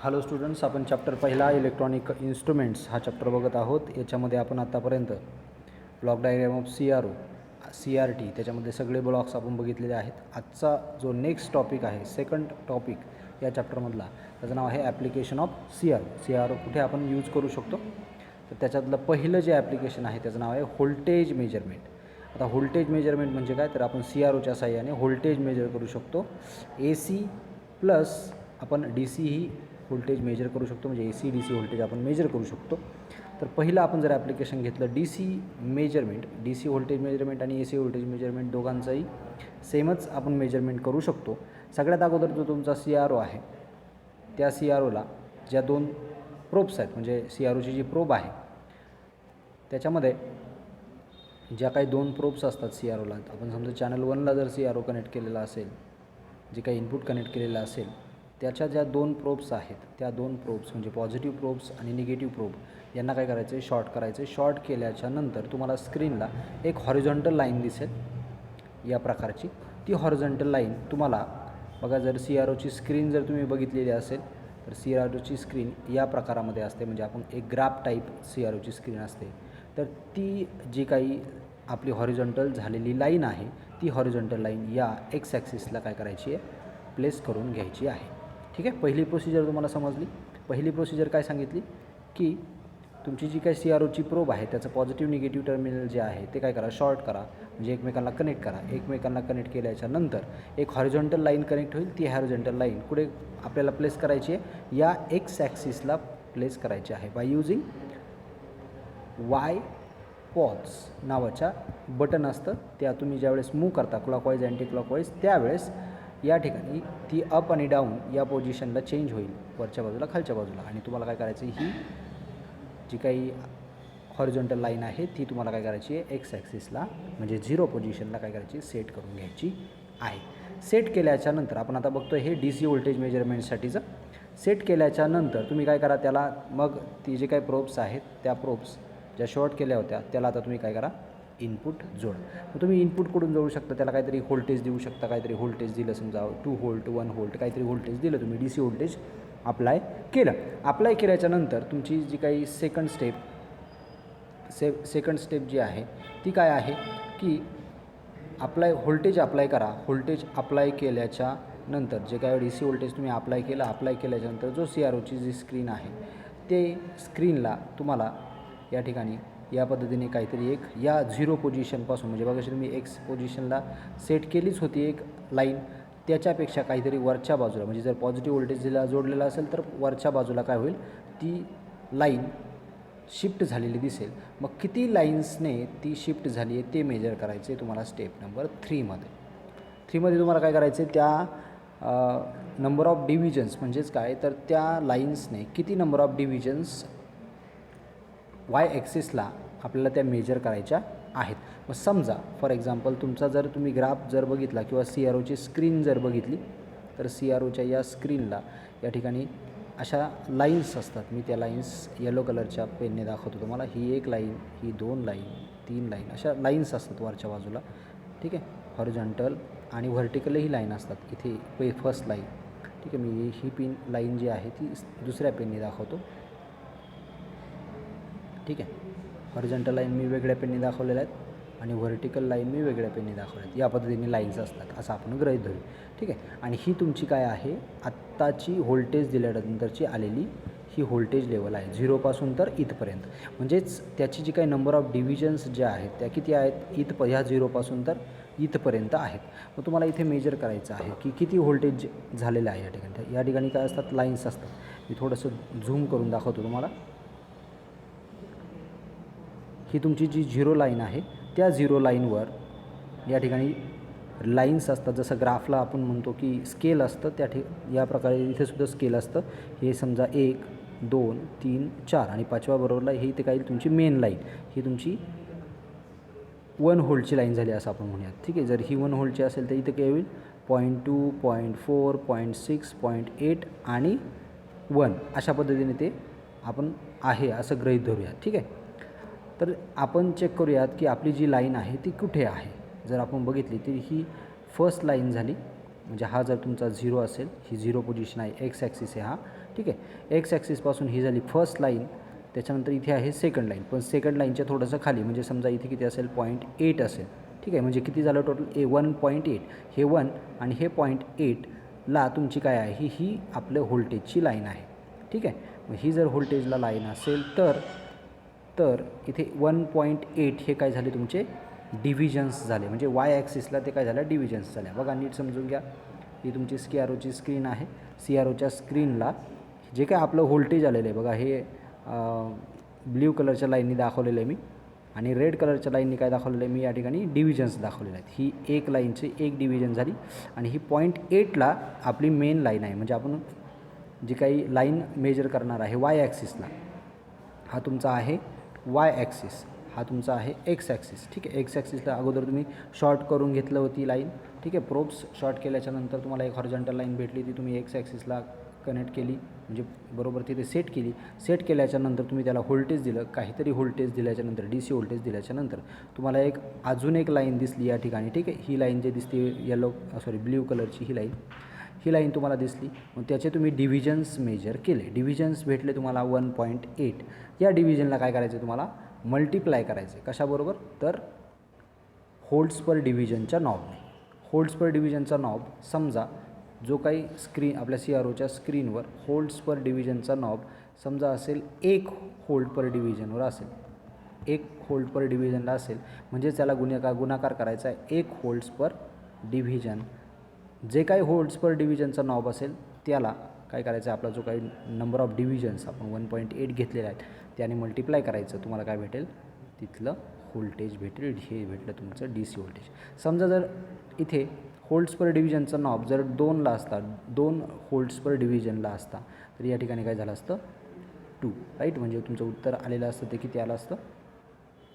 Hello students, आपण chapter पहिला electronic instruments हा चॅप्टर बघत आहोत. याच्यामध्ये आपण आत्तापर्यंत ब्लॉक डायग्राम ऑफ CRT त्याच्यामध्ये सगळे ब्लॉक्स आपण बघितलेले आहेत. आजचा जो नेक्स्ट टॉपिक आहे, सेकंड टॉपिक या चॅप्टरमधला, त्याचं नाव आहे ॲप्लिकेशन ऑफ CRO कुठे आपण यूज करू शकतो. तर त्याच्यातलं पहिलं जे ॲप्लिकेशन आहे त्याचं नाव आहे व्होल्टेज मेजरमेंट. आता व्होल्टेज मेजरमेंट म्हणजे काय, तर आपण CROच्या साहाय्याने व्होल्टेज मेजर करू शकतो. AC प्लस आपण DC ही व्होल्टेज मेजर करू शकतो, म्हणजे AC DC व्होल्टेज आपण मेजर करू शकतो. तर पहिलं आपण जर ॲप्लिकेशन घेतलं DC measurement, DC voltage measurement आणि AC व्होल्टेज मेजरमेंट दोघांचाही सेमच आपण मेजरमेंट करू शकतो. सगळ्यात अगोदर जो तुमचा CRO आहे, त्या CROला ज्या दोन प्रोब्स आहेत, म्हणजे CROची जी प्रोब आहे त्याच्यामध्ये ज्या काही दोन प्रोब्स असतात CROला, आपण समजा चॅनल 1ला जर CRO कनेक्ट केलेला असेल, जे काही इनपुट कनेक्ट केलेलं असेल, त्याच्या ज्या दोन प्रोब्स आहेत त्या दोन प्रोब्स म्हणजे पॉझिटिव्ह प्रोब्स आणि निगेटिव्ह प्रोब यांना काय करायचं आहे, शॉर्ट करायचं आहे. शॉर्ट केल्याच्या नंतर तुम्हाला स्क्रीनला एक हॉरिझॉन्टल लाईन दिसेल या प्रकारची. ती हॉरिझॉन्टल लाईन तुम्हाला बघा, जर CROची स्क्रीन जर तुम्ही बघितलेली असेल तर CROची स्क्रीन या प्रकारामध्ये असते, म्हणजे आपण एक ग्राफ टाईप CROची स्क्रीन असते. तर ती जी काही आपली हॉरिझॉन्टल झालेली लाईन आहे, ती हॉरिझॉन्टल लाईन या एक्स ॲक्सिसला काय करायची आहे, प्लेस करून घ्यायची आहे. ठीक आहे, पहिली प्रोसिजर तुम्हाला समजली. पहिली प्रोसिजर काय सांगितली की तुमची जी काही CROची प्रोब आहे त्याचं पॉझिटिव्ह निगेटिव्ह टर्मिनल जे आहे ते काय करा, शॉर्ट करा, म्हणजे एकमेकांना कनेक्ट करा. एकमेकांना कनेक्ट केल्याच्या नंतर एक हॉरिझॉन्टल लाईन कनेक्ट होईल. ती हॉरिझॉन्टल लाईन कुठे आपल्याला प्लेस करायची आहे, या एक्स ॲक्सिसला प्लेस करायची आहे बाय यूजिंग पॉज नावाच्या बटन असतं. त्या तुम्ही ज्यावेळेस मूव्ह करता क्लॉकवाईज अँटी क्लॉकवाईज, त्यावेळेस या ठिकाणी ती अप आणि डाऊन या पोझिशनला चेंज होईल, वरच्या बाजूला खालच्या बाजूला. आणि तुम्हाला काय करायचं, ही जी काही हॉरिझॉन्टल लाईन आहे ती तुम्हाला काय करायची आहे, एक्स ॲक्सिसला म्हणजे 0 पोझिशनला काय करायची, सेट करून घ्यायची आहे. सेट केल्याच्या नंतर आपण आता बघतो हे DC व्होल्टेज मेजरमेंटसाठीचं. सेट केल्याच्या नंतर तुम्ही काय करा, त्याला मग ती जे काही प्रोब्स आहेत त्या प्रोब्स ज्या शॉर्ट केल्या होत्या त्याला आता तुम्ही काय करा, इनपुट जोड. मग तुम्ही इनपुट कुठून जोडू शकता, त्याला काहीतरी व्होल्टेज देऊ शकता. काहीतरी व्होल्टेज दिलं, समजा 2 व्होल्ट 1 व्होल्ट काहीतरी व्होल्टेज दिलं, तुम्ही DC व्होल्टेज अप्लाय केलं. अप्लाय केल्याच्या नंतर तुमची जी काही सेकंड स्टेप जी आहे ती काय आहे की व्होल्टेज अप्लाय करा. व्होल्टेज अप्लाय केल्याच्या नंतर जे काय DC व्होल्टेज तुम्ही अप्लाय केल्याच्या नंतर जो CROची जी स्क्रीन आहे ते स्क्रीनला तुम्हाला या ठिकाणी या पद्धतीने काहीतरी एक या 0 पोझिशनपासून, म्हणजे बघा तुम्ही एक्स पोझिशनला सेट केलीच होती एक लाईन, त्याच्यापेक्षा काहीतरी वरच्या बाजूला, म्हणजे जर पॉझिटिव्ह व्होल्टेजला जोडलेला असेल तर वरच्या बाजूला काय होईल, ती लाईन शिफ्ट झालेली दिसेल. मग किती लाईन्सने ती शिफ्ट झाली आहे ते मेजर करायचे तुम्हाला स्टेप नंबर 3मध्ये तुम्हाला काय करायचं आहे, त्या नंबर ऑफ डिव्हिजन्स म्हणजेच काय, तर त्या लाईन्सने किती नंबर ऑफ डिव्हिजन्स वाय ॲक्सिसला आपल्याला त्या मेजर करायच्या आहेत. मग समजा फॉर एक्झाम्पल तुमचा जर तुम्ही ग्राफ जर बघितला किंवा CROची स्क्रीन जर बघितली, तर CROच्या या स्क्रीनला या ठिकाणी अशा लाईन्स असतात. मी त्या लाईन्स येलो कलरच्या पेनने दाखवतो तुम्हाला. ही एक लाईन, ही 2 लाईन, 3 लाईन, अशा लाईन्स असतात वरच्या बाजूला. ठीक आहे, हॉरिझॉन्टल आणि व्हर्टिकलही लाईन असतात. इथे फर्स्ट लाईन. ठीक आहे, मी ही पिन लाईन जी आहे ती दुसऱ्या पेनने दाखवतो. ठीक आहे, हॉरिझॉन्टल लाईन मी वेगळ्या पेनने दाखवलेल्या आहेत आणि व्हर्टिकल लाईन मी वेगळ्या पेनने दाखवल्या आहेत. या पद्धतीने लाईन्स असतात असं आपण गृहीत धरू. ठीक आहे, आणि ही तुमची काय आहे, आत्ताची व्होल्टेज दिल्यानंतरची आलेली ही व्होल्टेज लेवल आहे 0पासून तर इथपर्यंत. म्हणजेच त्याची जी काही नंबर ऑफ डिव्हिजन्स ज्या आहेत त्या किती आहेत, ह्या 0पासून तर इथपर्यंत आहेत. मग तुम्हाला इथे मेजर करायचं आहे की किती व्होल्टेज झालेलं आहे. या ठिकाणी काय असतात, लाईन्स असतात. मी थोडंसं झूम करून दाखवतो तुम्हाला. ही तुमची जी 0 लाईन आहे त्या 0 लाईनवर या ठिकाणी लाईन्स असतात. जसं ग्राफला आपण म्हणतो की स्केल असतं, या प्रकारे इथेसुद्धा स्केल असतं. हे समजा 1 2 3 4 आणि 5व्या बरोबरला ही इथे काय, तुमची मेन लाईन ही तुमची 1 व्होल्टची लाईन झाली असं आपण म्हणूयात. ठीक आहे, जर ही 1 व्होल्टची असेल तर इथं काय होईल, 0.2 0.4 0.6 0.8 आणि 1 अशा पद्धतीने ते आपण आहे असं गृहीत धरूया. ठीक आहे, तर आपण चेक करूयात की आपली जी लाईन आहे ती कुठे आहे. जर आपण बघितली तर ही फर्स्ट लाईन झाली म्हणजे हा जर तुमचा 0 असेल, ही 0 पोझिशन आहे, एक्स ॲक्सिस आहे हा, ठीक आहे. एक्स ॲक्सिसपासून ही झाली फर्स्ट लाईन, त्याच्यानंतर इथे आहे सेकंड लाईन, पण सेकंड लाईनच्या थोडंसं खाली, म्हणजे समजा इथे किती असेल 0.8 असेल, ठीक आहे. म्हणजे किती झालं टोटल 1.8, हे 1 आणि हे 0.8ला तुमची काय आहे, ही आपलं व्होल्टेजची लाईन आहे, ठीक आहे. मग ही जर व्होल्टेजला लाईन असेल तर इथे 1.8 हे काय झाले तुमचे डिव्हिजन्स झाले, म्हणजे वाय ॲक्सिसला ते काय झालं डिव्हिजन्स झाल्या. बघा नीट समजून घ्या, ही तुमची CROची स्क्रीन आहे. CROच्या स्क्रीनला जे काय आपलं व्होल्टेज आलेलं आहे बघा, हे ब्ल्यू कलरच्या लाईननी दाखवलेलं आहे मी, आणि रेड कलरच्या लाईननी काय दाखवलेलं आहे मी या ठिकाणी डिव्हिजन्स दाखवलेले आहेत. ही एक लाईनची एक डिव्हिजन झाली, आणि ही 0.8ला आपली मेन लाईन आहे, म्हणजे आपण जी काही लाईन मेजर करणार आहे वाय ॲक्सिसला, हा तुमचा आहे वाय ॲक्सिस, हा तुमचा आहे एक्स ॲक्सिस, ठीक आहे. एक्स ॲक्सिसला अगोदर तुम्ही शॉर्ट करून घेतलं होती लाईन, ठीक आहे. प्रोब्स शॉर्ट केल्याच्यानंतर तुम्हाला एक हॉरिझॉन्टल लाईन भेटली, ती तुम्ही एक्स ॲक्सिसला कनेक्ट केली, म्हणजे बरोबर तिथे सेट केली. सेट केल्याच्यानंतर तुम्ही त्याला व्होल्टेज दिलं, काहीतरी व्होल्टेज दिल्याच्यानंतर DC व्होल्टेज दिल्याच्यानंतर तुम्हाला अजून एक लाईन दिसली या ठिकाणी, ठीक आहे. ही लाईन जी दिसते ब्ल्यू कलरची ही लाईन तुम्हाला दिसली. मग त्याचे तुम्ही डिव्हिजन्स मेजर केले, डिव्हिजन्स भेटले तुम्हाला 1.8. या डिव्हिजनला काय करायचं तुम्हाला मल्टिप्लाय करायचे, कशाबरोबर तर होल्ड्स पर डिव्हिजनच्या नॉबने. होल्ड्स पर डिव्हिजनचा नॉब, समजा जो काही स्क्रीन आपल्या CROच्या स्क्रीनवर होल्ड्स पर डिव्हिजनचा नॉब समजा असेल 1 होल्ड पर डिव्हिजनवर असेल, 1 होल्ड पर डिव्हिजनला असेल, म्हणजे त्याला गुणाकार करायचा आहे 1 होल्ड्स पर डिव्हिजन. जे काही होल्ड्स पर डिव्हिजनचा नॉब असेल त्याला काय करायचं आहे, आपला जो काही नंबर ऑफ डिव्हिजन्स आपण 1.8 घेतलेले आहेत त्याने मल्टिप्लाय करायचं, तुम्हाला काय भेटेल तिथलं व्होल्टेज भेटेल. हे भेटलं तुमचं DC व्होल्टेज. समजा जर इथे होल्ड्स पर डिव्हिजनचा नॉब जर 2ला असता, 2 होल्ड्स पर डिव्हिजनला असता, तर या ठिकाणी काय झालं असतं 2, राईट. म्हणजे तुमचं उत्तर आलेलं असतं ते किती आलं असतं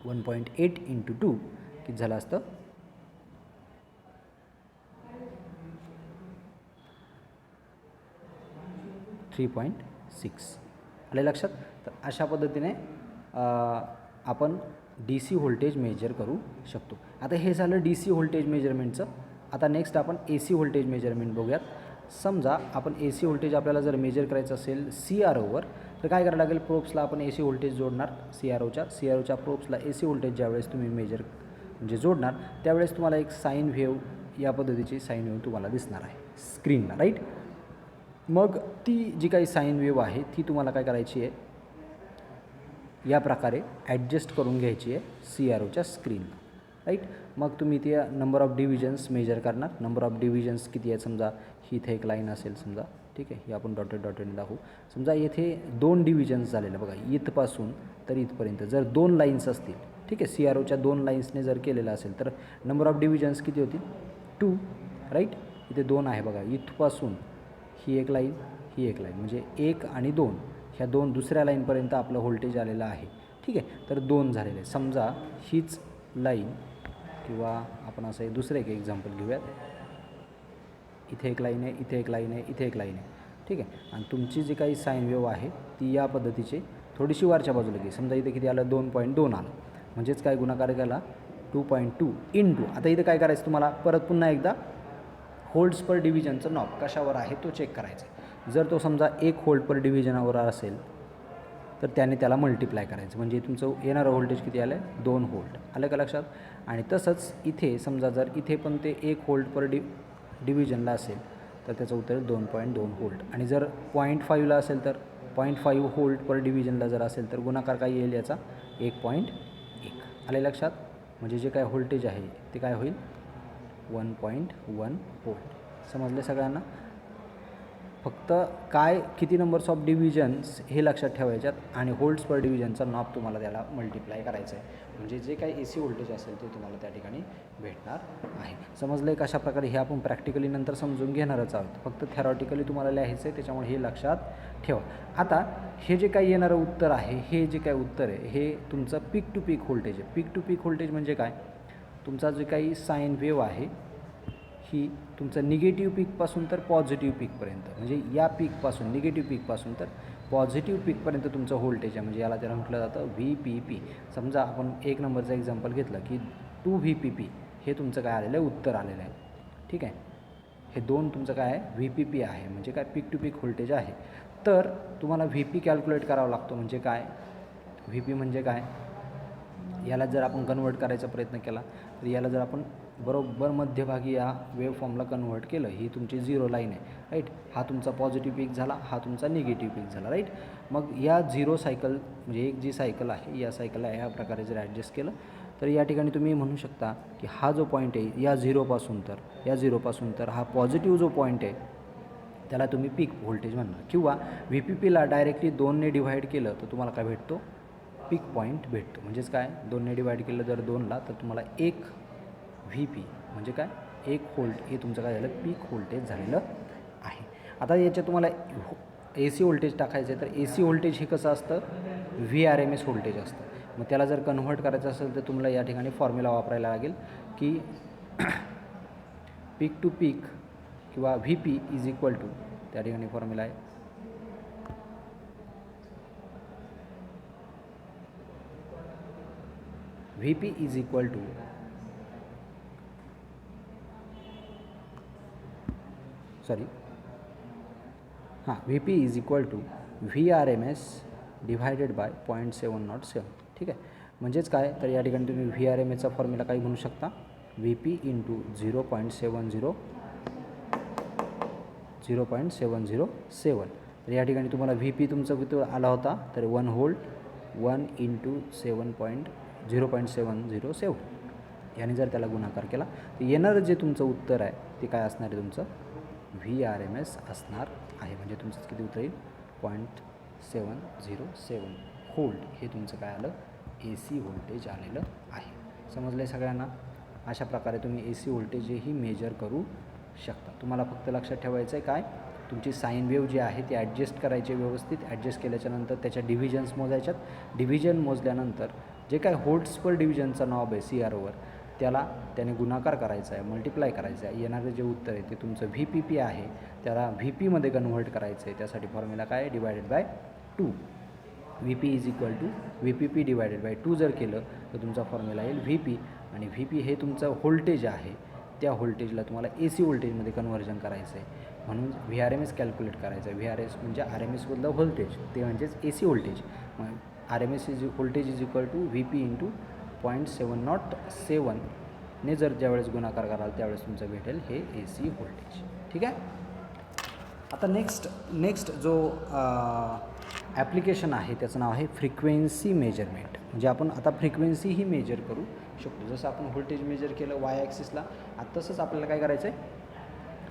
1.8 × 2 किती झालं असतं 3.6. आले लक्षात. तर अशा पद्धतीने आपण DC व्होल्टेज मेजर करू शकतो. आता हे झालं DC व्होल्टेज मेजरमेंटचं. आता नेक्स्ट आपण AC व्होल्टेज मेजरमेंट बघूयात. समजा आपण AC व्होल्टेज आपल्याला जर मेजर करायचं असेल CROवर, तर काय करायला लागेल, प्रोब्सला आपण AC व्होल्टेज जोडणार. CROच्या प्रोब्सला AC व्होल्टेज ज्यावेळेस तुम्ही मेजर म्हणजे जोडणार, त्यावेळेस तुम्हाला एक साईन व्हेव या पद्धतीची साईन व्हेव तुम्हाला दिसणार आहे स्क्रीनला, राईट. मग ती जी काही साईन वेव्ह आहे ती तुम्हाला काय करायची आहे, या प्रकारे ॲडजस्ट करून घ्यायची आहे CROच्या स्क्रीनला, राईट. मग तुम्ही ते नंबर ऑफ डिव्हिजन्स मेजर करणार. नंबर ऑफ डिव्हिजन्स किती आहे, समजा ही इथे एक लाईन असेल समजा, ठीक आहे. ही आपण डॉटेड दाखवू. समजा येथे 2 डिव्हिजन्स झालेलं बघा, इथपासून तर इथपर्यंत जर 2 लाईन्स असतील, ठीक आहे. CROच्या 2 लाईन्सने जर केलेलं असेल तर नंबर ऑफ डिव्हिजन्स किती होतील 2, राईट. इथे 2 आहे बघा, इथपासून ही एक लाईन, ही एक लाईन, म्हणजे 1 आणि 2 ह्या 2 दुसऱ्या लाईनपर्यंत आपलं व्होल्टेज आलेलं आहे, ठीक आहे. तर 2 झालेले आहे. समजा हीच लाईन, किंवा आपण असं दुसरं एक एक्झाम्पल घेऊयात. इथे एक लाईन आहे, इथे एक लाईन आहे, इथे एक लाईन आहे, ठीक आहे. आणि तुमची जी काही साईन वेव्ह आहे ती या पद्धतीचे थोडीशी वरच्या बाजूला घे. समजा इथे किती आलं 2.2 आलं, म्हणजेच काय गुणाकार केला 2.2 × आता इथे काय करायचं तुम्हाला परत पुन्हा एकदा होल्ड्स पर डिव्हिजनचं नॉब कशावर आहे तो चेक करायचा आहे. जर तो समजा 1 होल्ड पर डिव्हिजनावर असेल तर त्याने त्याला मल्टिप्लाय करायचं, म्हणजे तुमचं येणारं व्होल्टेज किती आलं आहे 2 व्होल्ट. आलं का लक्षात. आणि तसंच इथे समजा जर इथे पण ते 1 होल्ड पर डिव्हिजनला असेल तर त्याचं उत्तर 2.2 व्होल्ट. आणि जर 0.5ला असेल तर 0.5 होल्ड पर डिव्हिजनला जर असेल तर गुणाकार काय येईल याचा 1.1. आले लक्षात. म्हणजे जे काय व्होल्टेज आहे ते काय होईल 1.1 व्होल्ट. समजले सगळ्यांना. फक्त काय किती नंबर्स ऑफ डिव्हिजन्स हे लक्षात ठेवायच्यात, आणि होल्ड्स पर डिव्हिजनचा नॉब तुम्हाला त्याला मल्टिप्लाय करायचं आहे, म्हणजे जे काही AC व्होल्टेज असेल ते तुम्हाला त्या ठिकाणी भेटणार आहे. समजलं आहे कशा प्रकारे. हे आपण प्रॅक्टिकली नंतर समजून घेणारच आहोत, फक्त थेरॉटिकली तुम्हाला लिहायचं आहे, त्याच्यामुळे हे लक्षात ठेवा. आता हे जे काही येणारं उत्तर आहे, हे जे काही उत्तर आहे हे तुमचं पीक टू पीक व्होल्टेज आहे. पीक टू पीक व्होल्टेज म्हणजे काय, तुमचा जे काही साईन वेव्ह आहे ही तुमचं निगेटिव्ह पीकपासून तर पॉझिटिव्ह पीकपर्यंत, म्हणजे या पीकपासून निगेटिव्ह पीकपासून तर पॉझिटिव्ह पीकपर्यंत तुमचं व्होल्टेज आहे, म्हणजे याला त्याला म्हटलं जातं VPP. समजा आपण 1 नंबरचं एक्झाम्पल घेतलं की 2 VPP हे तुमचं काय आलेलं आहे उत्तर आलेलं आहे, ठीक आहे. हे दोन तुमचं काय आहे, व्ही पी पी आहे, म्हणजे काय पीक टू पीक व्होल्टेज आहे. तर तुम्हाला व्ही पी कॅल्क्युलेट करावा लागतो. म्हणजे काय, व्ही पी म्हणजे काय, याला जर आपण कन्वर्ट करायचा प्रयत्न केला तर याला जर आपण बरोबर मध्यभागी या वेव्ह फॉर्मला कन्वर्ट केलं, ही तुमची 0 लाईन आहे, राईट. हा तुमचा पॉझिटिव्ह पीक झाला, हा तुमचा निगेटिव्ह पीक झाला, राईट. मग या 0 सायकल म्हणजे एक जी सायकल आहे, या सायकलला ह्या प्रकारे जर ॲडजस्ट केलं तर या ठिकाणी तुम्ही म्हणू शकता की हा जो पॉईंट आहे या 0पासून तर हा पॉझिटिव्ह जो पॉईंट आहे त्याला तुम्ही पीक व्होल्टेज म्हणणार. किंवा व्ही पी पीला डायरेक्टली 2ने डिव्हाइड केलं तर तुम्हाला काय भेटतो, पीक पॉईंट भेटतो. म्हणजेच काय, 2ने डिवाइड केलं जर 2ला तर तुम्हाला 1 व्ही पी म्हणजे काय 1 व्होल्ट हे तुमचं काय झालं, पीक व्होल्टेज झालेलं आहे. आता याच्यात तुम्हाला ए सी व्होल्टेज टाकायचं आहे, तर ए सी व्होल्टेज हे कसं असतं, V R M S voltage असतं. मग त्याला जर कन्व्हर्ट करायचं असेल तर तुम्हाला या ठिकाणी फॉर्म्युला वापरायला लागेल की पीक टू पीक किंवा V P is equal to, त्या ठिकाणी फॉर्म्युला आहे V P is equal to V P is equal to V R M S divided by 0.707. ठीक आहे. म्हणजेच काय, तर या ठिकाणी तुम्ही व्ही आर एम एसचा फॉर्म्युला काही म्हणू शकता, व्ही पी इंटू 0.707. तर या ठिकाणी तुम्हाला व्ही पी तुमचा किती आला होता, तर 1 व्होल्ट 1 इंटू 0.707. याने जर त्याला गुणाकार केला तर येणारं जे तुमचं उत्तर आहे ते काय असणार आहे, तुमचं व्ही आर एम एस असणार आहे. म्हणजे तुमचं किती उत्तर येईल, 0.707 व्होल्ट हे तुमचं काय आलं, ए सी व्होल्टेज आलेलं आहे. समजलं आहे सगळ्यांना. अशा प्रकारे तुम्ही ए सी व्होल्टेजही मेजर करू शकता. तुम्हाला फक्त लक्षात ठेवायचं आहे काय, तुमची साईन वेव्ह जी आहे ती ॲडजस्ट करायची व्यवस्थित. ॲडजस्ट केल्याच्यानंतर त्याच्या डिव्हिजन्स मोजायच्यात. डिव्हिजन मोजल्यानंतर जे काय व्होल्ट्स पर डिव्हिजनचा नॉब आहे सी आर ओवर, त्याने गुणाकार करायचा आहे, मल्टिप्लाय करायचं आहे. येणारं जे उत्तर आहे ते तुमचं व्ही पी पी आहे, त्याला व्ही पीमध्ये कन्व्हर्ट करायचं आहे. त्यासाठी फॉर्म्युला काय आहे, divided by 2. V P is equal to V P P divided by 2 जर केलं तर तुमचा फॉर्म्युला येईल व्ही पी. आणि व्ही पी हे तुमचं व्होल्टेज आहे, त्या व्होल्टेजला तुम्हाला ए सी व्होल्टेजमध्ये कन्व्हर्जन करायचं आहे. म्हणून V R M S calculate करायचं आहे. व्ही आर एस म्हणजे आर एम एसमधलं व्होल्टेज, ते म्हणजेच ए सी व्होल्टेज. मग R M S is voltage is equal to V P into 0.707 ने जर ज्यावेळेस गुणाकार कराल त्यावेळेस तुमचं भेटेल हे ए सी व्होल्टेज. ठीक आहे. आता नेक्स्ट जो ॲप्लिकेशन आहे त्याचं नाव आहे फ्रिक्वेन्सी मेजरमेंट. म्हणजे आपण आता फ्रिक्वेन्सीही मेजर करू शकतो. जसं आपण व्होल्टेज मेजर केलं वाय ॲक्सिसला, आता तसंच आपल्याला काय करायचं आहे,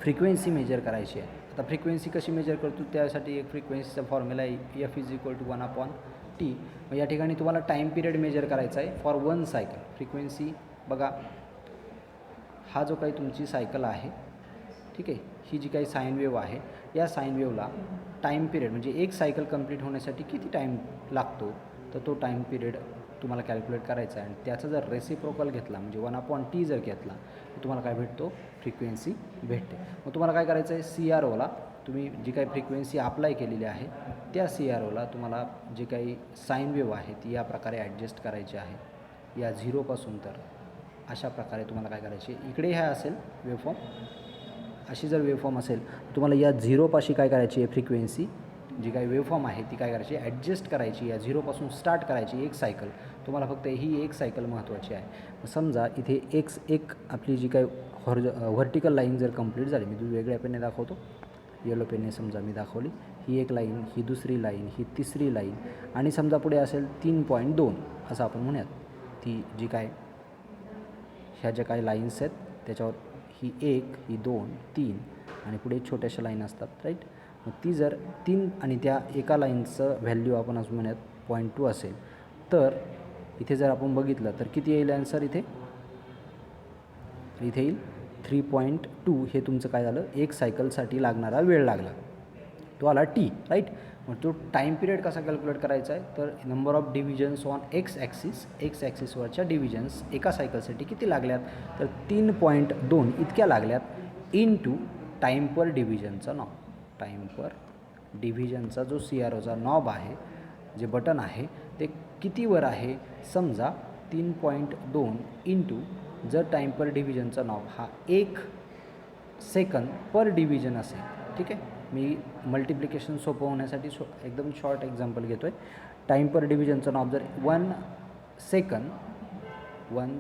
फ्रिक्वेन्सी मेजर करायची आहे. आता फ्रिक्वेन्सी कशी मेजर करतो, त्यासाठी एक फ्रिक्वेन्सीचा फॉर्म्युला आहे F is equal to 1/T. मग या ठिकाणी तुम्हाला टाईम पिरियड मेजर करायचा आहे फॉर 1 सायकल. फ्रिक्वेन्सी बघा, हा जो काही तुमची सायकल आहे, ठीक आहे, ही जी काही साईन वेव्ह आहे, या साईन वेव्हला टाईम पिरियड म्हणजे एक सायकल कंप्लीट होण्यासाठी किती टाईम लागतो, तर तो टाईम पिरियड तुम्हाला कॅल्क्युलेट करायचा आहे. आणि त्याचा जर रेसिप्रोकल घेतला म्हणजे 1/T जर घेतला तर तुम्हाला काय भेटतो, फ्रिक्वेन्सी भेटते. मग तुम्हाला काय करायचं आहे, सी आर ओला तुम्ही जी काही फ्रिक्वेन्सी अप्लाय केलेली आहे त्या सी आर ओला तुम्हाला जे काही साईन वेव्ह आहे ती या प्रकारे ॲडजस्ट करायची आहे, या 0पासून. तर अशा प्रकारे तुम्हाला काय करायचे, इकडे ह्या असेल वेव्हफॉर्म, अशी जर वेव्हफॉर्म असेल तुम्हाला या 0पाशी काय करायची आहे, फ्रिक्वेन्सी जी काही वेव्हफॉर्म आहे ती काय करायची, ॲडजस्ट करायची. या 0पासून स्टार्ट करायची एक सायकल. तुम्हाला फक्त ही एक सायकल महत्त्वाची आहे. समजा इथे एक आपली जी काही व्हर्टिकल लाईन जर कंप्लीट झाली, मी वेगळ्या पेनने दाखवतो, येलो पेनने समजा मी दाखवली, ही एक लाईन, ही दुसरी लाईन, ही तिसरी लाईन, आणि समजा पुढे असेल 3.2 असं आपण म्हणूयात. ती जी काय ह्या ज्या काही लाईन्स आहेत त्याच्यावर ही 1, ही 2, 3 आणि पुढे छोट्याशा लाईन असतात, राईट. मग ती जर 3 आणि त्या एका लाईनचं व्हॅल्यू आपण असं म्हणूयात 0.2 असेल, तर इथे जर आपण बघितलं तर किती येईल आन्सर, इथे येईल 3.2. हे तुमचं काय झालं, एक सायकलसाठी लागणारा वेळ लागला, तो आला टी, राईट. मग तो टाईम पिरियड कसा कॅल्क्युलेट करायचा आहे, तर number of divisions on X ॲक्सिसवरच्या डिव्हिजन्स एका सायकलसाठी किती लागल्यात, तर 3.2 इतक्या लागल्यात, इंटू टाईम पर डिव्हिजनचा नॉब. टाईम पर डिव्हिजनचा जो सी आर ओचा नॉब आहे, जे बटन आहे ते कितीवर आहे, समजा 3.2 इंटू जर टाईम पर डिव्हिजनचा नॉब हा 1 सेकंद पर डिव्हिजन असेल. ठीक आहे, मी मल्टिप्लिकेशन सोपं होण्यासाठी एकदम शॉर्ट एक्झाम्पल घेतो आहे. टाईम पर डिव्हिजनचं नाव जर 1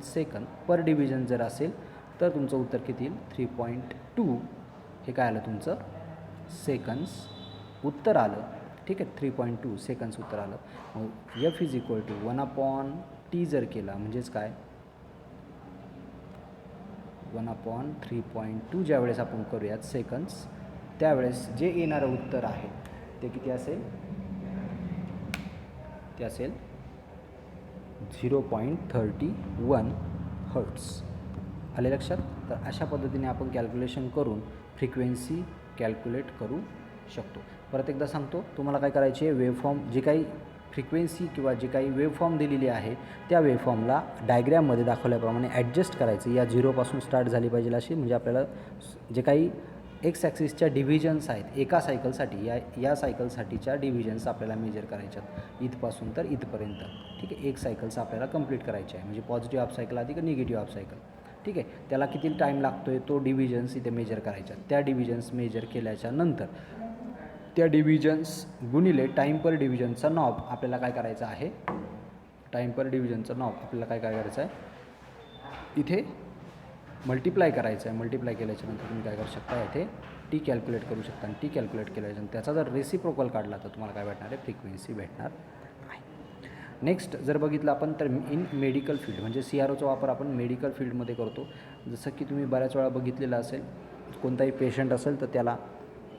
सेकंद पर डिव्हिजन जर असेल तर तुमचं उत्तर किती येईल? 3.2. हे काय आलं तुमचं? सेकंड्स उत्तर आलं. ठीक आहे, 3.2 सेकंड्स उत्तर आलं. मग F is equal to 1/t जर केला म्हणजेच काय? 1/3.2 ज्यावेळेस आपण करूयात सेकंड्स, त्यावेळेस जे येणारं उत्तर आहे ते किती असेल? ते असेल 0.31 हर्ट्स. आले लक्षात? तर अशा पद्धतीने आपण कॅल्क्युलेशन करून फ्रिक्वेन्सी कॅल्क्युलेट करू शकतो. परत एकदा सांगतो, तुम्हाला काय करायचे आहे, वेवफॉर्म जे काही फ्रिक्वेन्सी किंवा जे काही वेवफॉर्म दिलेली आहे त्या वेवफॉर्मला डायग्रॅममध्ये दाखवल्याप्रमाणे ॲडजस्ट करायचं. या 0पासून स्टार्ट झाली पाहिजे अशी, म्हणजे आपल्याला जे काही एक्स ॲक्सिसच्या डिव्हिजन्स आहेत एका सायकलसाठी, या सायकलसाठीच्या डिव्हिजन्स आपल्याला मेजर करायच्यात इथपासून तर इथपर्यंत. ठीक आहे, एक सायकल्स आपल्याला कंप्लीट करायची आहे, म्हणजे पॉझिटिव्ह हाफ सायकल अधिक निगेटिव्ह हाफ सायकल. ठीक आहे, त्याला किती टाईम लागतो आहे तो डिव्हिजन्स इथे मेजर करायच्या. त्या डिव्हिजन्स मेजर केल्याच्या नंतर त्या डिव्हिजन्स गुणिले टाईम पर डिव्हिजनचा नॉब आपल्याला काय करायचं आहे? टाईम पर डिव्हिजनचा नॉब आपल्याला काय करायचं आहे? इथे मल्टिप्लाय करायचं आहे. मल्टिप्लाय केल्याच्यानंतर तुम्ही काय करू शकता? इथे टी कॅल्क्युलेट करू शकता आणि टी कॅल्क्युलेट केल्याच्यानंतर त्याचा जर रेसिप्रोकल काढला तर तुम्हाला काय भेटणार आहे? फ्रिक्वेन्सी भेटणार आहे. नेक्स्ट जर बघितलं आपण तर इन मेडिकल फील्ड, म्हणजे CROचा वापर आपण मेडिकल फील्डमध्ये करतो. जसं की तुम्ही बऱ्याच वेळा बघितलेलं असेल, कोणताही पेशंट असेल तर त्याला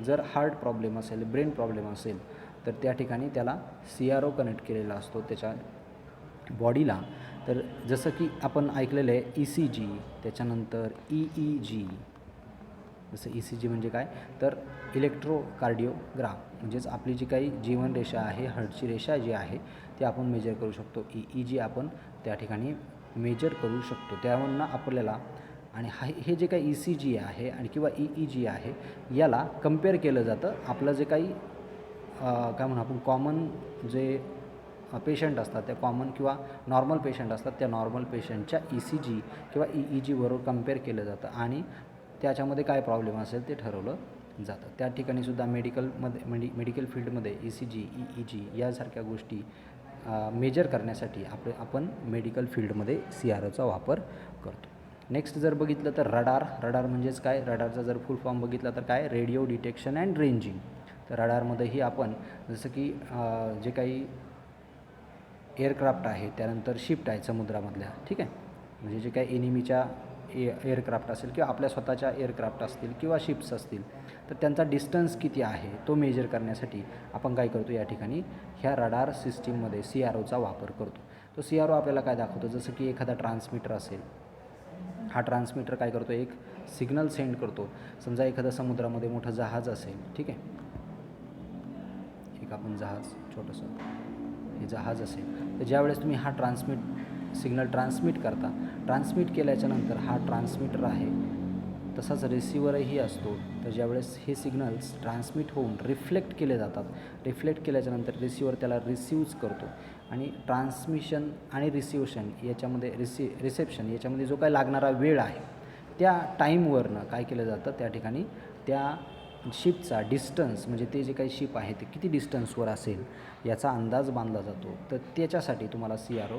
जर हार्ट प्रॉब्लेम असेल, ब्रेन प्रॉब्लेम असेल तर त्या ठिकाणी त्याला CRO कनेक्ट केलेला असतो त्याच्या बॉडीला. तर जसं की आपण ऐकलेलं आहे ECG, त्याच्यानंतर EEG. जसं ECG म्हणजे काय तर इलेक्ट्रोकार्डिओग्राम, म्हणजेच आपली जी काही जीवनरेषा आहे, हार्टची रेषा जी आहे ती आपण मेजर करू शकतो. EEG आपण त्या ठिकाणी मेजर करू शकतो. त्यावरून आपल्याला आणि हे जे काही ECG आहे आणि किंवा EEG आहे याला कम्पेअर केलं जातं आपलं जे काही काय म्हणू आपण कॉमन जे पेशंट असतात त्या कॉमन किंवा नॉर्मल पेशंट असतात त्या नॉर्मल पेशंटच्या ECG किंवा EEG बरोबर कम्पेअर केलं जातं आणि त्याच्यामध्ये काय प्रॉब्लेम असेल ते ठरवलं जातं. त्या ठिकाणीसुद्धा मेडिकल फील्डमध्ये ECG, EEG यासारख्या गोष्टी मेजर करण्यासाठी आपण मेडिकल फील्डमध्ये CROचा वापर करतो. नेक्स्ट जर बघितलं तर रडार म्हणजेच काय? रडारचा जर फुल फॉर्म बघितला तर काय? Radio detection and ranging. तर रडारमध्येही आपण जसं की जे काही एअरक्राफ्ट आहे, त्यानंतर शिप्ट आहे समुद्रामधल्या, ठीक आहे, म्हणजे जे काही एनिमीच्या एअरक्राफ्ट असेल किंवा आपल्या स्वतःच्या एअरक्राफ्ट असतील किंवा शिप्स असतील तर त्यांचा डिस्टन्स किती आहे तो मेजर करण्यासाठी आपण काय करतो? या ठिकाणी ह्या रडार सिस्टीममध्ये CROचा वापर करतो. तो CRO आपल्याला काय दाखवतो? जसं की एखादा ट्रान्समीटर असेल, हा ट्रान्समीटर काय करतो? एक सिग्नल सेंड करतो. समजा एखादं समुद्रामध्ये मोठं जहाज असेल, ठीक आहे, एक आपण जहाज छोटंसं हे जहाज असेल तर ज्यावेळेस तुम्ही हा सिग्नल ट्रान्समिट केल्याच्यानंतर हा ट्रान्समीटर आहे, तसाच रिसिव्हरही असतो. तर ज्यावेळेस हे सिग्नल्स ट्रान्समिट होऊन रिफ्लेक्ट केले जातात, रिफ्लेक्ट केल्याच्यानंतर रिसिव्हर त्याला रिसिव्ज करतो आणि ट्रान्समिशन आणि याच्यामध्ये रिसेप्शन याच्यामध्ये जो काय लागणारा वेळ आहे त्या टाईमवरनं काय केलं जातं? त्या ठिकाणी त्या शिपचा डिस्टन्स, म्हणजे ते जे काही शिप आहे ते किती डिस्टन्सवर असेल याचा अंदाज बांधला जातो. तर त्याच्यासाठी तुम्हाला CRO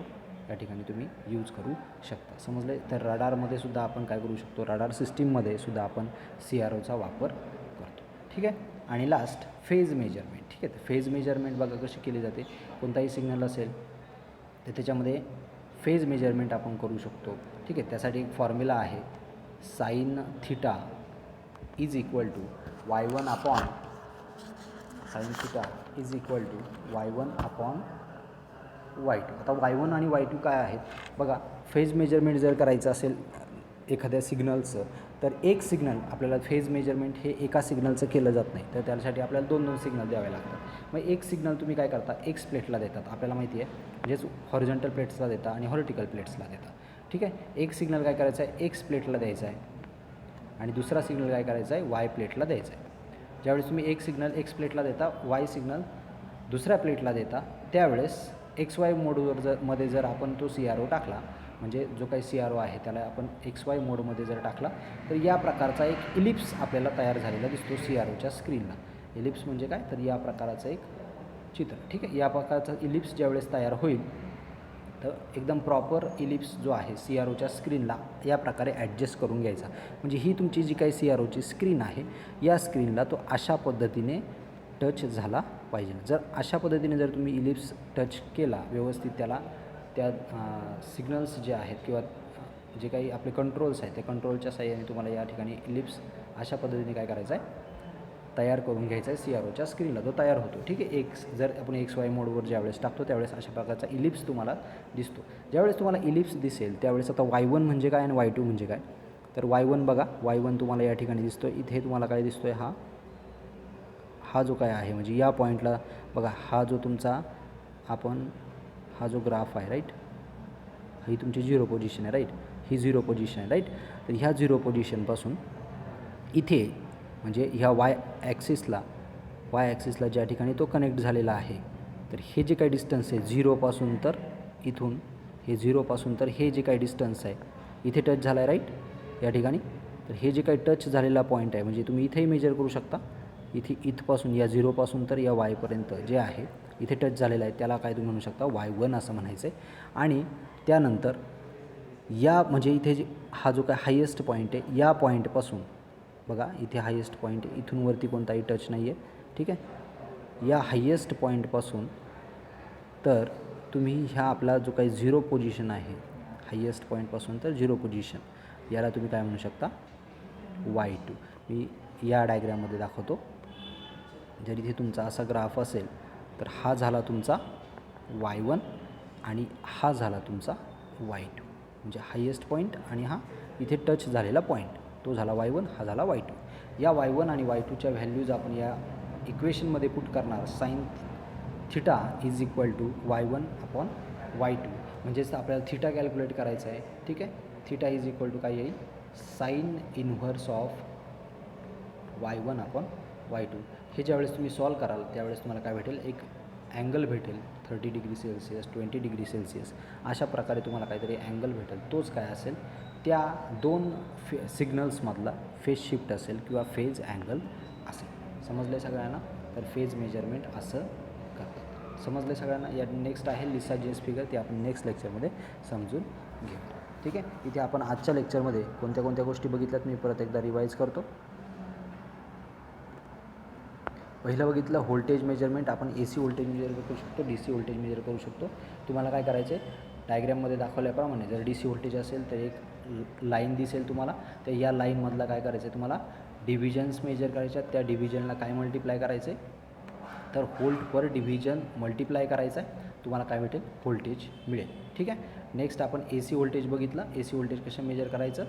या ठिकाणी तुम्ही यूज करू शकता. समजले? तर रडारमध्ये सुद्धा आपण काय करू शकतो? रडार सिस्टीममध्ये सुद्धा आपण CROचा वापर करतो. ठीक आहे. आणि लास्ट फेज मेजरमेंट. ठीक आहे, तर फेज मेजरमेंट बघा कशी केली जाते. कोणताही सिग्नल असेल तर त्याच्यामध्ये फेज मेजरमेंट आपण करू शकतो. ठीक आहे, त्यासाठी एक फॉर्म्युला आहे, sine theta is equal to y1 upon sine theta is equal to y1 upon y2. आता y1 आणि y2 काय आहेत बघा. फेज मेजरमेंट जर करायचं असेल एखाद्या सिग्नलचं तर एक सिग्नल आपल्याला फेज मेजरमेंट हे एका सिग्नलचं केलं जात नाही, तर त्यासाठी आपल्याला दोन सिग्नल द्यावे लागतात. मग एक सिग्नल तुम्ही काय करता? एक्स प्लेटला देतात, आपल्याला माहिती आहे, म्हणजेच हॉरिझॉन्टल प्लेट्सला देता आणि व्हर्टिकल प्लेट्सला देता. ठीक आहे, एक सिग्नल काय करायचं आहे? एक्स प्लेटला द्यायचा आहे आणि दुसरा सिग्नल काय करायचा आहे? वाय प्लेटला द्यायचा आहे. ज्यावेळेस तुम्ही एक सिग्नल एक्स प्लेटला देता, वाय सिग्नल दुसऱ्या प्लेटला देता, त्यावेळेस XY मोडवर मध्ये जर आपण तो CRO टाकला म्हणजे जो काही CRO आहे त्याला आपण XY मोडमध्ये जर टाकला तर या प्रकारचा एक इलिप्स आपल्याला तयार झालेला दिसतो CROच्या स्क्रीनला. इलिप्स म्हणजे काय, तर या प्रकाराचं एक चित्र. ठीक आहे, या प्रकारचा इलिप्स ज्यावेळेस तयार होईल तर एकदम प्रॉपर इलिप्स जो आहे CROच्या स्क्रीनला या प्रकारे ॲडजस्ट करून घ्यायचा. म्हणजे ही तुमची जी काही CROची स्क्रीन आहे या स्क्रीनला तो अशा पद्धतीने टच झाला पाहिजे. जर अशा पद्धतीने जर तुम्ही इलिप्स टच केला व्यवस्थित, त्याला त्या सिग्नल्स जे आहेत किंवा जे काही आपले कंट्रोल्स आहेत त्या कंट्रोलच्या साहाय्याने तुम्हाला या ठिकाणी इलिप्स अशा पद्धतीने काय करायचं आहे, तयार करून घ्यायचा आहे CROच्या स्क्रीनला. तो तयार होतो. ठीक आहे, जर आपण XY मोडवर ज्यावेळेस टाकतो त्यावेळेस अशा प्रकारचा इलिप्स तुम्हाला दिसतो. ज्यावेळेस तुम्हाला इलिप्स दिसेल त्यावेळेस आता Y1 म्हणजे काय आणि Y2 म्हणजे काय, तर Y1 बघा, Y1 तुम्हाला या ठिकाणी दिसतो. इथे तुम्हाला काय दिसतो आहे, हा जो काय आहे म्हणजे या पॉईंटला बघा, हा जो तुमचा हा जो ग्राफ आहे राईट, ही तुमची 0 पोझिशन आहे राईट, ही 0 पोझिशन आहे राईट. तर ह्या 0 पोझिशनपासून इथे म्हणजे ह्या वाय ॲक्सिसला ज्या ठिकाणी तो कनेक्ट झालेला आहे, तर हे जे काही डिस्टन्स आहे 0पासून तर इथून हे 0पासून तर हे जे काही डिस्टन्स आहे इथे टच झाला आहे राईट या ठिकाणी. तर हे जे काही टच झालेला पॉईंट आहे म्हणजे तुम्ही इथेही मेजर करू शकता. इथपासून या 0पासून तर या वायपर्यंत जे आहे इथे टच झालेला आहे त्याला काय तुम्ही म्हणू शकता Y1 असं म्हणायचं आहे. आणि त्यानंतर या म्हणजे इथे हा जो काय हायेस्ट पॉईंट आहे या पॉईंटपासून बघा, इथे हायेस्ट पॉईंट आहे, इथून वरती कोणताही टच नाही आहे. ठीक आहे, या हायेस्ट पॉईंटपासून तर तुम्ही ह्या आपला जो काही 0 पोझिशन आहे हायेस्ट पॉईंटपासून तर 0 पोझिशन याला तुम्ही काय म्हणू शकता Y2. मी या डायग्राममध्ये दाखवतो. जर इथे तुमचा असा ग्राफ असेल तर हा झाला तुमचा Y1 आणि हा झाला तुमचा Y2. म्हणजे हायेस्ट पॉईंट आणि हा इथे टच झालेला पॉईंट तो झाला Y1, हा झाला Y2. या Y1 आणि Y2च्या व्हॅल्यूज आपण या इक्वेशनमध्ये पुट करणार. Sine theta is equal to Y1/Y2. म्हणजेच आपल्याला थिटा कॅल्क्युलेट करायचा आहे. ठीक आहे, थिटा इज इक्वल टू काय येईल, साइन इन्व्हर्स ऑफ Y1/Y2. हे ज्यावेळेस तुम्ही सॉल्व कराल त्यावेळेस तुम्हाला काय भेटेल, एक अँगल भेटेल 30 डिग्री सेल्सिअस, 20 डिग्री सेल्सिअस अशा प्रकारे तुम्हाला काहीतरी अँगल भेटेल. तोच काय असेल, त्या दोन सिग्नल्समधला फेज शिफ्ट असेल किंवा फेज अँगल असेल. समजलं आहे सगळ्यांना? तर फेज मेजरमेंट असं करतात. समजलं आहे सगळ्यांना? या नेक्स्ट आहे लिसा जेन्स फिगर, ते आपण नेक्स्ट लेक्चरमध्ये समजून घेऊ. ठीक आहे, इथे आपण आजच्या लेक्चरमध्ये कोणत्या कोणत्या गोष्टी बघितल्यात मी परत एकदा रिवाईज करतो. पहिलं बघितलं व्होल्टेज मेजरमेंट. आपण AC व्होल्टेज मेजर करू शकतो, DC व्होल्टेज मेजर करू शकतो. तुम्हाला काय करायचं आहे, डायग्राममध्ये दाखवल्याप्रमाणे जर DC व्होल्टेज असेल तर एक लाईन दिसेल तुम्हाला. तर या लाईनमधला काय करायचं आहे तुम्हाला, डिव्हिजन्स मेजर करायच्या. त्या डिव्हिजनला काय मल्टिप्लाय करायचं आहे, तर व्होल्ट पर डिव्हिजन मल्टिप्लाय करायचं आहे. तुम्हाला काय भेटेल, व्होल्टेज मिळेल. ठीक आहे, नेक्स्ट आपण AC व्होल्टेज बघितलं. AC व्होल्टेज कसं मेजर करायचं,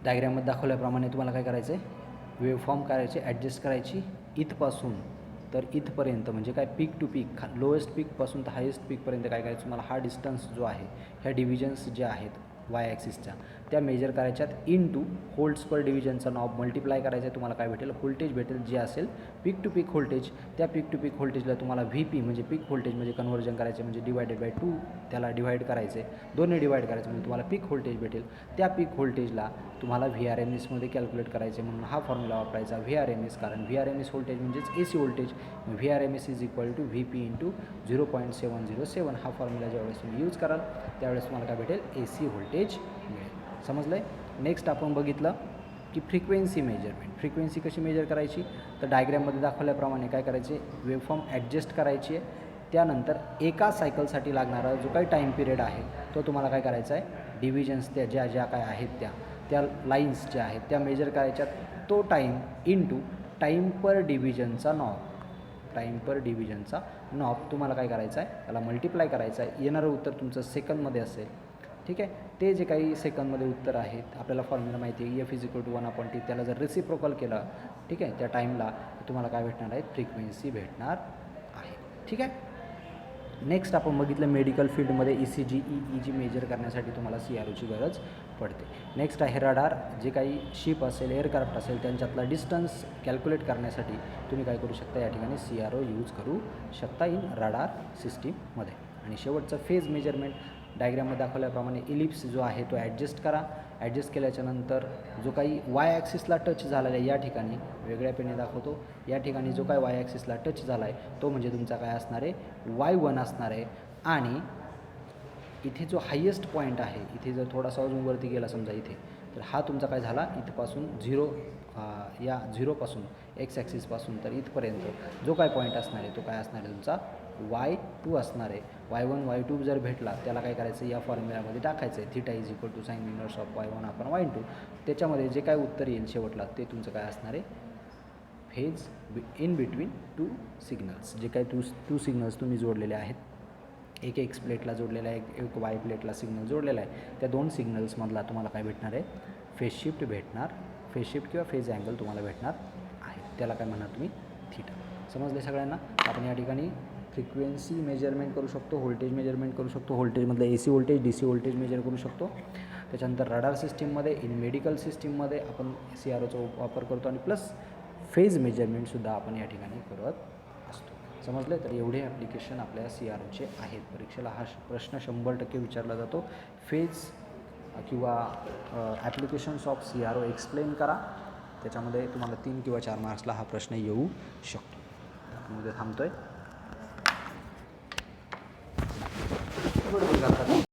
डायग्राममध्ये दाखवल्याप्रमाणे तुम्हाला काय करायचं आहे, वेवफॉर्म करायचे, ॲडजस्ट करायची इथपासून तर इथपर्यंत. म्हणजे काय, पीक टू पीक, लोएस्ट पीकपासून तर हायेस्ट पीकपर्यंत काय करायचं तुम्हाला, हा डिस्टन्स जो आहे ह्या डिव्हिजन्स ज्या आहेत वाय ॲक्सिसच्या त्या मेजर करायच्यात. इन टू व्होल्ट्स पर डिव्हिजनचा नॉब मल्टिप्लाय करायचा आहे. तुम्हाला काय भेटेल, व्होल्टेज भेटेल जे असेल पीक टू पीक व्होल्टेज. त्या पीक टू पीक व्होल्टेजला तुम्हाला VP म्हणजे पीक व्होल्टेज म्हणजे कन्व्हर्जन करायचे, म्हणजे डिवायडेड बाय 2 त्याला डिवाईड करायचे, 2ने डिवाईड करायचं म्हणजे तुम्हाला पीक व्होल्टेज भेटेल. त्या पीक व्होल्टेजला तुम्हाला VRMSमध्ये कॅल्क्युलेट करायचे, म्हणून हा फॉर्म्युला वापरायचा VRMS. कारण VRMS व्होल्टेज म्हणजेच AC voltage. VRMS is equal to VP into 0.707. हा फॉर्म्युला ज्यावेळेस तुम्ही यूज कराल त्यावेळेस तुम्हाला काय भेटेल, AC व्होल्टेज मिळेल. समजलं आहे? नेक्स्ट आपण बघितलं की फ्रिक्वेन्सी मेजरमेंट. फ्रिक्वेन्सी कशी मेजर करायची, तर डायग्राममध्ये दाखवल्याप्रमाणे काय करायचे, वेवफॉर्म ॲडजस्ट करायची आहे. त्यानंतर एका सायकलसाठी लागणारा जो काही टाईम पिरियड आहे तो तुम्हाला काय करायचा आहे, डिव्हिजन्स त्या ज्या काय आहेत त्या लाईन्स ज्या आहेत त्या मेजर करायच्यात. तो टाईम इंटू टाईम पर डिव्हिजनचा नॉब. टाईम पर डिव्हिजनचा नॉब तुम्हाला काय करायचा आहे, त्याला मल्टिप्लाय करायचा आहे. येणारं उत्तर तुमचं सेकंदमध्ये असेल. ठीक आहे, ते जे काही सेकंदमध्ये उत्तर आहेत आपल्याला फॉर्म्युला माहिती आहे F is equal to 1/T. त्याला जर रेसिप्रोकल केलं ठीक आहे त्या टाईमला तुम्हाला काय भेटणार आहे, फ्रिक्वेन्सी भेटणार आहे. ठीक आहे, नेक्स्ट आपण बघितलं मेडिकल फील्डमध्ये ECG EEG मेजर करण्यासाठी तुम्हाला CROची गरज पडते. नेक्स्ट आहे रडार. जे काही शिप असेल, एअरक्राफ्ट असेल त्यांच्यातला डिस्टन्स कॅल्क्युलेट करण्यासाठी तुम्ही काय करू शकता, या ठिकाणी CRO यूज करू शकता इन रडार सिस्टीममध्ये. आणि शेवटचं फेज मेजरमेंट डायग्राममध्ये दाखवल्याप्रमाणे इलिप्स जो आहे तो ॲडजस्ट करा. ॲडजस्ट केल्याच्यानंतर जो काही वाय ॲक्सिसला टच झालेला आहे या ठिकाणी वेगळ्या पेने दाखवतो. या ठिकाणी जो काही वाय ॲक्सिसला टच झाला आहे तो म्हणजे तुमचा काय असणार आहे, Y1 असणार आहे. आणि इथे जो हायेस्ट पॉईंट आहे, इथे जर थोडासा अजून वरती गेला समजा इथे, तर हा तुमचा काय झाला इथपासून या 0पासून एक्स ॲक्सिसपासून तर इथपर्यंत जो काय पॉईंट असणार आहे तो काय असणार आहे तुमचा Y2 असणार आहे. Y1 Y2 जर भेटला त्याला काय करायचं, या फॉर्म्युल्यामध्ये टाकायचं आहे θ = sin इनव्हर्स ऑफ Y1/Y2. त्याच्यामध्ये जे काय उत्तर येईल शेवटला ते तुमचं काय असणार आहे, phase in between two signals. जे काही टू सिग्नल्स तुम्ही जोडलेले आहेत, एक एक्स प्लेटला जोडलेला आहे, एक वाय प्लेटला सिग्नल जोडलेला आहे, त्या दोन सिग्नल्समधला तुम्हाला काय भेटणार आहे, फेज शिफ्ट भेटणार. फेज शिफ्ट किंवा फेज अँगल तुम्हाला भेटणार आहे. त्याला काय म्हणणार तुम्ही, थीटा. समजले सगळ्यांना. आपण या ठिकाणी फ्रिक्वेन्सी मेजरमेंट करू शकतो, व्होल्टेज मेजरमेंट करू शकतो, व्होल्टेजमधलं AC voltage DC voltage measure करू शकतो. त्याच्यानंतर रडार सिस्टीममध्ये, इन मेडिकल सिस्टीममध्ये आपण CROचा वापर करतो आणि प्लस फेज मेजरमेंटसुद्धा आपण या ठिकाणी करत असतो. समजले. तर एवढे ॲप्लिकेशन आपल्या CROचे आहेत. परीक्षेला हा प्रश्न 100% विचारला जातो. फेज किंवा ॲप्लिकेशन्स ऑफ CRO एक्सप्लेन करा. त्याच्यामध्ये तुम्हाला 3 किंवा 4 मार्क्सला हा प्रश्न येऊ शकतो. आपण उद्या थांबतो आहे.